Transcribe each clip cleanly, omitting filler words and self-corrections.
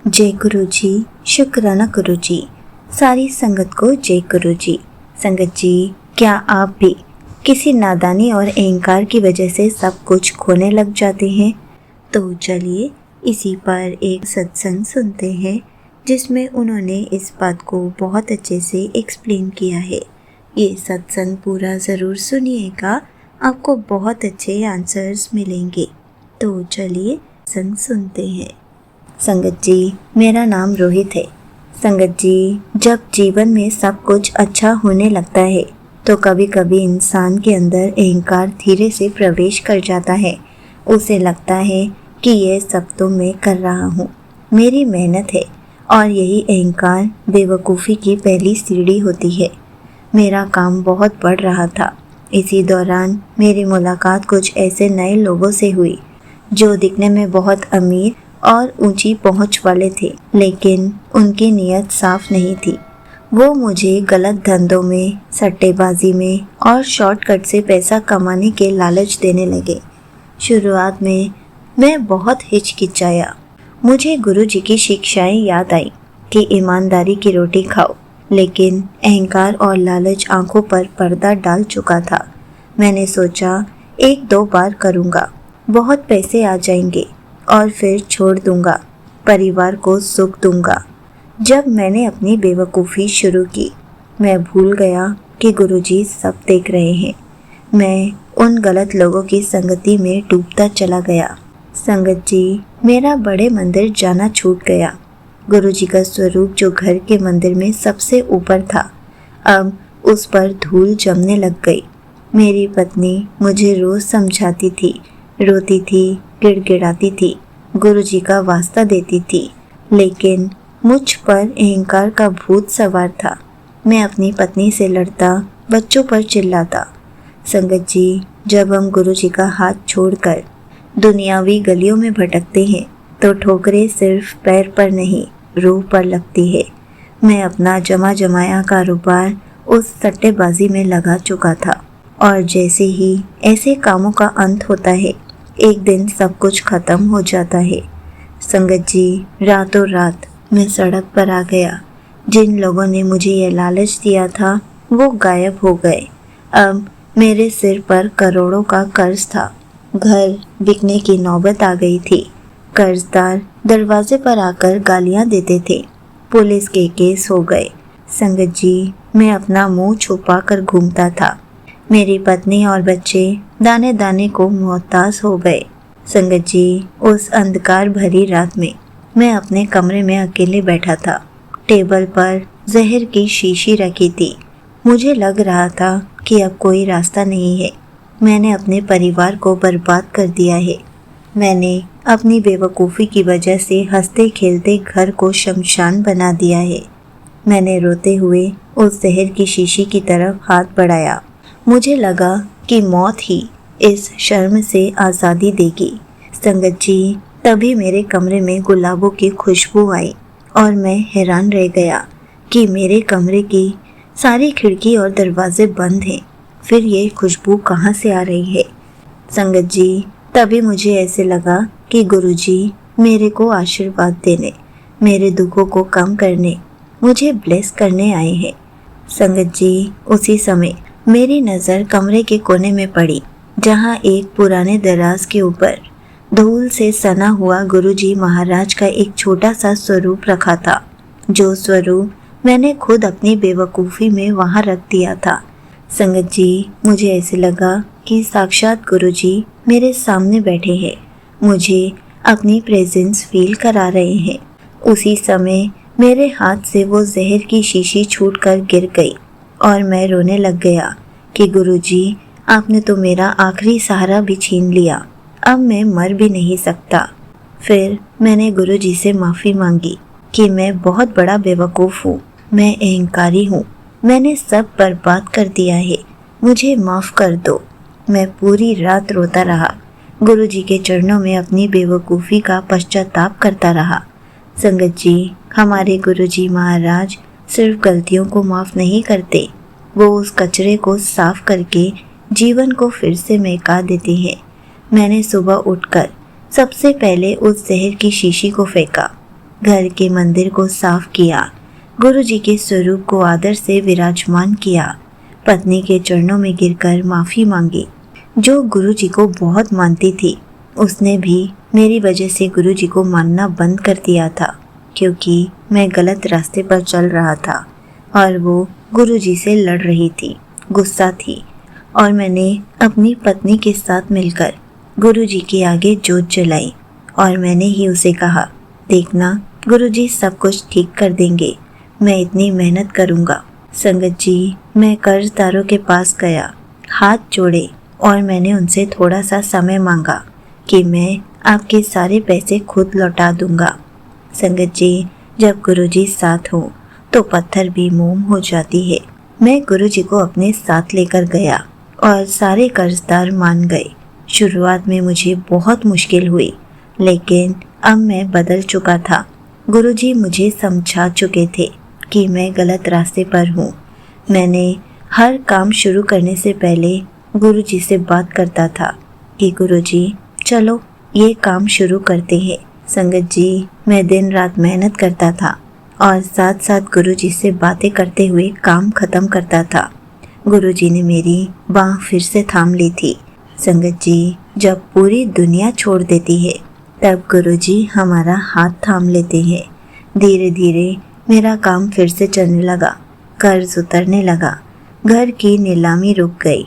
जय गुरु जी, शुक्राना गुरु जी। सारी संगत को जय गुरु जी। संगत जी, क्या आप भी किसी नादानी और अहंकार की वजह से सब कुछ खोने लग जाते हैं? तो चलिए इसी पर एक सत्संग सुनते हैं जिसमें उन्होंने इस बात को बहुत अच्छे से एक्सप्लेन किया है। ये सत्संग पूरा ज़रूर सुनिएगा, आपको बहुत अच्छे आंसर्स मिलेंगे। तो चलिए सत्संग सुनते हैं। संगत जी, मेरा नाम रोहित है। संगत जी, जब जीवन में सब कुछ अच्छा होने लगता है तो कभी कभी इंसान के अंदर अहंकार धीरे से प्रवेश कर जाता है। उसे लगता है कि यह सब तो मैं कर रहा हूँ, मेरी मेहनत है, और यही अहंकार बेवकूफ़ी की पहली सीढ़ी होती है। मेरा काम बहुत बढ़ रहा था। इसी दौरान मेरी मुलाकात कुछ ऐसे नए लोगों से हुई जो दिखने में बहुत अमीर और ऊंची पहुंच वाले थे, लेकिन उनकी नीयत साफ नहीं थी। वो मुझे गलत धंधों में, सट्टेबाजी में और शॉर्टकट से पैसा कमाने के लालच देने लगे। शुरुआत में मैं बहुत हिचकिचाया। मुझे गुरुजी की शिक्षाएं याद आई कि ईमानदारी की रोटी खाओ, लेकिन अहंकार और लालच आंखों पर पर्दा डाल चुका था। मैंने सोचा 1-2 बार करूँगा, बहुत पैसे आ जाएंगे और फिर छोड़ दूंगा, परिवार को सुख दूंगा। जब मैंने अपनी बेवकूफ़ी शुरू की, मैं भूल गया कि गुरुजी सब देख रहे हैं। मैं उन गलत लोगों की संगति में डूबता चला गया। संगत जी, मेरा बड़े मंदिर जाना छूट गया। गुरुजी का स्वरूप जो घर के मंदिर में सबसे ऊपर था, अब उस पर धूल जमने लग गई। मेरी पत्नी मुझे रोज़ समझाती थी, रोती थी, गिड़गिड़ाती थी, गुरुजी का वास्ता देती थी, लेकिन मुझ पर अहंकार का भूत सवार था। मैं अपनी पत्नी से लड़ता, बच्चों पर चिल्लाता। संगत जी, जब हम गुरुजी का हाथ छोड़कर दुनियावी गलियों में भटकते हैं तो ठोकरें सिर्फ पैर पर नहीं, रूह पर लगती है। मैं अपना जमा जमाया कारोबार उस सट्टेबाजी में लगा चुका था, और जैसे ही ऐसे कामों का अंत होता है, एक दिन सब कुछ खत्म हो जाता है। संगत जी, रातों रात मैं सड़क पर आ गया। जिन लोगों ने मुझे यह लालच दिया था वो गायब हो गए। अब मेरे सिर पर करोड़ों का कर्ज था। घर बिकने की नौबत आ गई थी। कर्जदार दरवाजे पर आकर गालियां देते थे। पुलिस के केस हो गए। संगत जी, मैं अपना मुंह छुपा कर घूमता था। मेरी पत्नी और बच्चे दाने दाने को मोहताज हो गए। संगत जी, उस अंधकार भरी रात में मैं अपने कमरे में अकेले बैठा था। टेबल पर जहर की शीशी रखी थी। मुझे लग रहा था कि अब कोई रास्ता नहीं है। मैंने अपने परिवार को बर्बाद कर दिया है। मैंने अपनी बेवकूफ़ी की वजह से हंसते खेलते घर को शमशान बना दिया है। मैंने रोते हुए उस जहर की शीशी की तरफ हाथ बढ़ाया। मुझे लगा कि मौत ही इस शर्म से आज़ादी देगी। संगत जी, तभी मेरे कमरे में गुलाबों की खुशबू आई और मैं हैरान रह गया कि मेरे कमरे की सारी खिड़की और दरवाजे बंद हैं। फिर ये खुशबू कहाँ से आ रही है? संगत जी, तभी मुझे ऐसे लगा कि गुरुजी मेरे को आशीर्वाद देने, मेरे दुखों को कम करने, मुझे ब्लेस करने आए हैं। संगत जी, उसी समय मेरी नज़र कमरे के कोने में पड़ी, जहाँ एक पुराने दराज के ऊपर धूल से सना हुआ गुरुजी महाराज का एक छोटा सा स्वरूप रखा था, जो स्वरूप मैंने खुद अपनी बेवकूफ़ी में वहाँ रख दिया था। संगत जी, मुझे ऐसे लगा कि साक्षात गुरुजी मेरे सामने बैठे हैं, मुझे अपनी प्रेजेंस फील करा रहे हैं। उसी समय मेरे हाथ से वो जहर की शीशी छूटकर गिर गई और मैं रोने लग गया कि गुरुजी, आपने तो मेरा आखिरी सहारा भी छीन लिया। अब मैं मर भी नहीं सकता। फिर मैंने गुरुजी से माफ़ी मांगी कि मैं बहुत बड़ा बेवकूफ़ हूँ, मैं अहंकारी हूँ, मैंने सब बर्बाद कर दिया है, मुझे माफ़ कर दो। मैं पूरी रात रोता रहा, गुरुजी के चरणों में अपनी बेवकूफ़ी का पश्चाताप करता रहा। संगत जी, हमारे गुरुजी महाराज सिर्फ गलतियों को माफ़ नहीं करते, वो उस कचरे को साफ करके जीवन को फिर से महका देते हैं। मैंने सुबह उठकर सबसे पहले उस जहर की शीशी को फेंका। घर के मंदिर को साफ किया, गुरुजी के स्वरूप को आदर से विराजमान किया, पत्नी के चरणों में गिरकर माफ़ी मांगी। जो गुरुजी को बहुत मानती थी, उसने भी मेरी वजह से गुरुजी को मानना बंद कर दिया था, क्योंकि मैं गलत रास्ते पर चल रहा था और वो गुरुजी से लड़ रही थी, गुस्सा थी। और मैंने अपनी पत्नी के साथ मिलकर गुरुजी के आगे जोत जलाई और मैंने ही उसे कहा, देखना गुरुजी सब कुछ ठीक कर देंगे, मैं इतनी मेहनत करूँगा। संगत जी, मैं कर्जदारों के पास गया, हाथ जोड़े और मैंने उनसे थोड़ा सा समय मांगा कि मैं आपके सारे पैसे खुद लौटा दूंगा। संगत जी, जब गुरुजी साथ हो तो पत्थर भी मोम हो जाती है। मैं गुरुजी को अपने साथ लेकर गया और सारे कर्जदार मान गए। शुरुआत में मुझे बहुत मुश्किल हुई, लेकिन अब मैं बदल चुका था। गुरुजी मुझे समझा चुके थे कि मैं गलत रास्ते पर हूँ। मैंने हर काम शुरू करने से पहले गुरुजी से बात करता था कि गुरुजी चलो ये काम शुरू करते हैं। संगत जी, मैं दिन रात मेहनत करता था और साथ साथ गुरुजी से बातें करते हुए काम खत्म करता था। गुरुजी ने मेरी बाँह फिर से थाम ली थी। संगत जी, जब पूरी दुनिया छोड़ देती है तब गुरुजी हमारा हाथ थाम लेते हैं। धीरे धीरे मेरा काम फिर से चलने लगा, कर्ज उतरने लगा, घर की नीलामी रुक गई,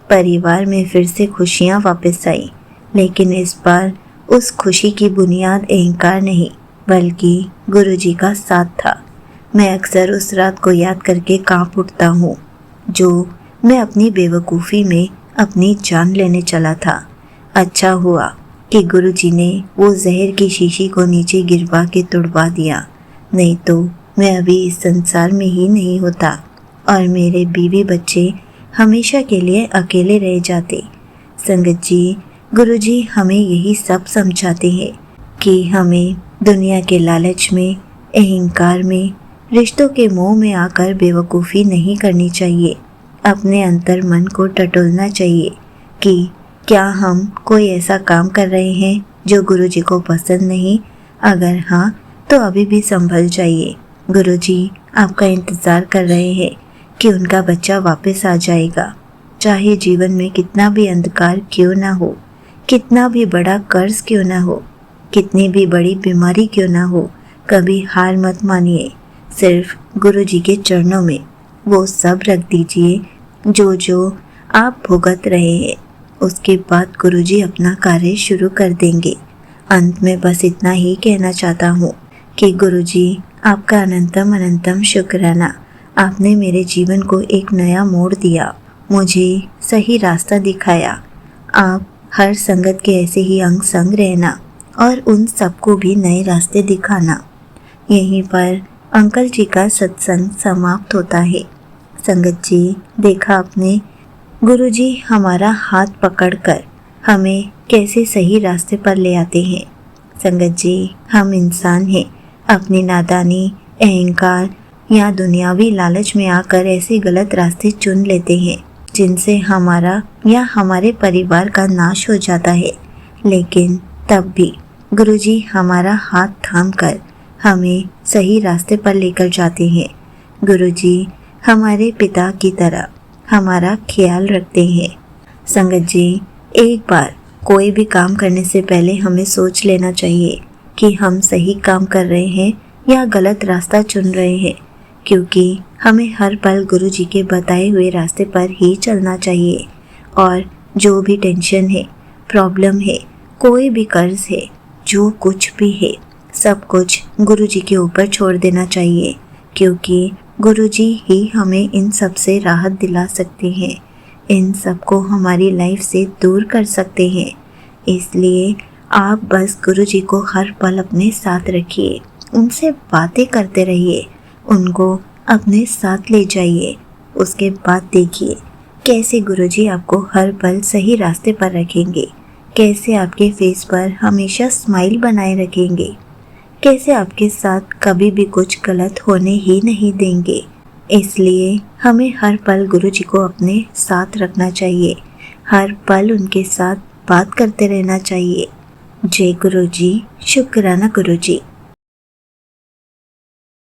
परिवार में फिर से खुशियाँ वापस आई। लेकिन इस बार उस खुशी की बुनियाद अहंकार नहीं बल्कि गुरुजी का साथ था। मैं अक्सर उस रात को याद करके कांप उठता हूँ जो मैं अपनी बेवकूफ़ी में अपनी जान लेने चला था। अच्छा हुआ कि गुरुजी ने वो जहर की शीशी को नीचे गिरवा के तुड़वा दिया, नहीं तो मैं अभी इस संसार में ही नहीं होता और मेरे बीवी बच्चे हमेशा के लिए अकेले रह जाते। संगत जी, गुरुजी हमें यही सब समझाते हैं कि हमें दुनिया के लालच में, अहंकार में, रिश्तों के मोह में आकर बेवकूफ़ी नहीं करनी चाहिए। अपने अंतर मन को टटोलना चाहिए कि क्या हम कोई ऐसा काम कर रहे हैं जो गुरुजी को पसंद नहीं। अगर हाँ तो अभी भी संभल जाइए। गुरुजी आपका इंतज़ार कर रहे हैं कि उनका बच्चा वापस आ जाएगा। चाहे जीवन में कितना भी अंधकार क्यों ना हो, कितना भी बड़ा कर्ज क्यों ना हो, कितनी भी बड़ी बीमारी क्यों ना हो, कभी हार मत मानिए। सिर्फ गुरुजी के चरणों में वो सब रख दीजिए जो आप भुगत रहे हैं। उसके बाद गुरुजी अपना कार्य शुरू कर देंगे। अंत में बस इतना ही कहना चाहता हूँ कि गुरुजी आपका अनंतम अनंतम शुक्राना। आपने मेरे जीवन को एक नया मोड़ दिया, मुझे सही रास्ता दिखाया। आप हर संगत के ऐसे ही अंग संग रहना और उन सबको भी नए रास्ते दिखाना। यहीं पर अंकल जी का सत्संग समाप्त होता है। संगत जी, देखा आपने, गुरुजी हमारा हाथ पकड़कर हमें कैसे सही रास्ते पर ले आते हैं। संगत जी, हम इंसान हैं, अपनी नादानी, अहंकार या दुनियावी लालच में आकर ऐसे गलत रास्ते चुन लेते हैं जिनसे हमारा या हमारे परिवार का नाश हो जाता है। लेकिन तब भी गुरुजी हमारा हाथ थामकर हमें सही रास्ते पर लेकर जाते हैं। गुरुजी हमारे पिता की तरह हमारा ख्याल रखते हैं। संगत जी, एक बार कोई भी काम करने से पहले हमें सोच लेना चाहिए कि हम सही काम कर रहे हैं या गलत रास्ता चुन रहे हैं, क्योंकि हमें हर पल गुरुजी के बताए हुए रास्ते पर ही चलना चाहिए। और जो भी टेंशन है, प्रॉब्लम है, कोई भी कर्ज है, जो कुछ भी है, सब कुछ गुरुजी के ऊपर छोड़ देना चाहिए, क्योंकि गुरुजी ही हमें इन सब से राहत दिला सकते हैं, इन सब को हमारी लाइफ से दूर कर सकते हैं। इसलिए आप बस गुरुजी को हर पल अपने साथ रखिए, उनसे बातें करते रहिए, उनको अपने साथ ले जाइए। उसके बाद देखिए कैसे गुरुजी आपको हर पल सही रास्ते पर रखेंगे, कैसे आपके फेस पर हमेशा स्माइल बनाए रखेंगे, कैसे आपके साथ कभी भी कुछ गलत होने ही नहीं देंगे। इसलिए हमें हर पल गुरुजी को अपने साथ रखना चाहिए, हर पल उनके साथ बात करते रहना चाहिए। जय गुरुजी, शुक्राना गुरुजी।